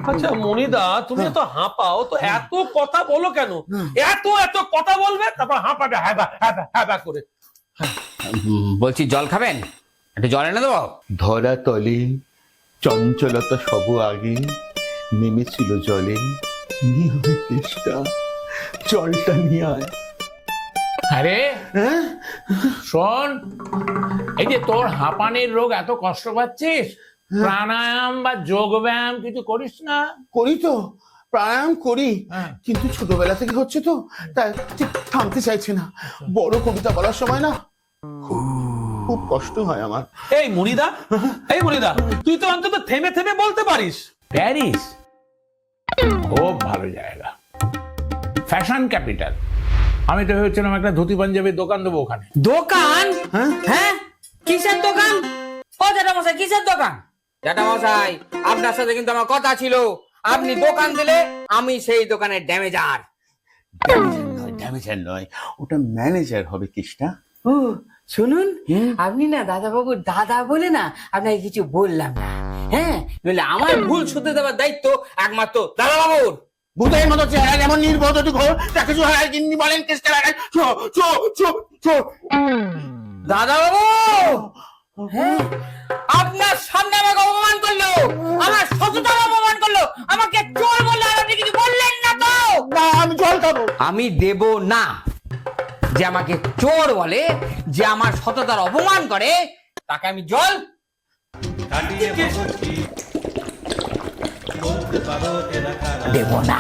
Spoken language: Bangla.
আচ্ছা মনিদা, তুমি তো হাঁপাও তো, এত কথা বলো কেন? এত এত কথা বলবে, তারপর হাঁপাবে হ্যাবা হ্যাবা হ্যাবা করে। বলছি জল খাবেন? একটু জল এনে দেবো? ধরা তলে চঞ্চলতা সব আগে নেমেছিল জলে, নিয়ে আয় কেষ্টা, জলটা নিয়ে আয়। আরে শোন, এই যে তোর হাঁপানির রোগ, এত কষ্ট পাচ্ছিস, প্রাণায়াম বা যোগ ব্যায়াম কিছু করিস না? করি তো, প্রাণায়াম করি, হ্যাঁ। কিন্তু ছোটবেলা থেকে হচ্ছে তো, তাই ঠিক থামতে চাইছে না। বড় কবিতা বলার সময় না খুব কষ্ট হয় আমার। এই মনিদা, এই মনিদা, তুই তো অন্তত থেমে থেমে বলতে পারিস। প্যারিস খুব ভালো জায়গা, ফ্যাশন ক্যাপিটাল। আমি তো ভেবেছিলাম একটা ধুতি পাঞ্জাবির দোকান দেবো ওখানে। দোকান? হ্যাঁ, কিসের দোকান? ও জ্যাঠামশাই, কিসের দোকান? জ্যাঠামশাই, আপনার সাথে কিন্তু আমার কথা ছিল, আপনি দোকান দিলে আমি সেই দোকানের ড্যামেজার। ড্যামেজার নয়, ওটা ম্যানেজার হবে কৃষ্ণা। ও শুনুন, আপনি না দাদা বাবুর দাদা বলে না আপনাকে কিছু বললাম না। হ্যাঁ, নইলে আমার ভুল শুধরে দেওয়ার দায়িত্ব একমাত্র দাদা বাবুর। ভূতের মতো চেহারা, যেমন নির্বোধ ঘোর, তাকে জোহার গিন্নি বলেন কেষ্টা লাগায়। চো চো চো চো। দাদা বাবু, হ্যাঁ, আপনার সামনে আমাকে অপমান করলো, আমার সততার অপমান করলো, আমাকে চোর বললো, আর আপনি কিছু বললেন না তো? না, আমি জল খাবো। আমি দেব না। যে আমাকে চোর বলে, যে আমার সততার অপমান করে, তাকে আমি জল দেব না।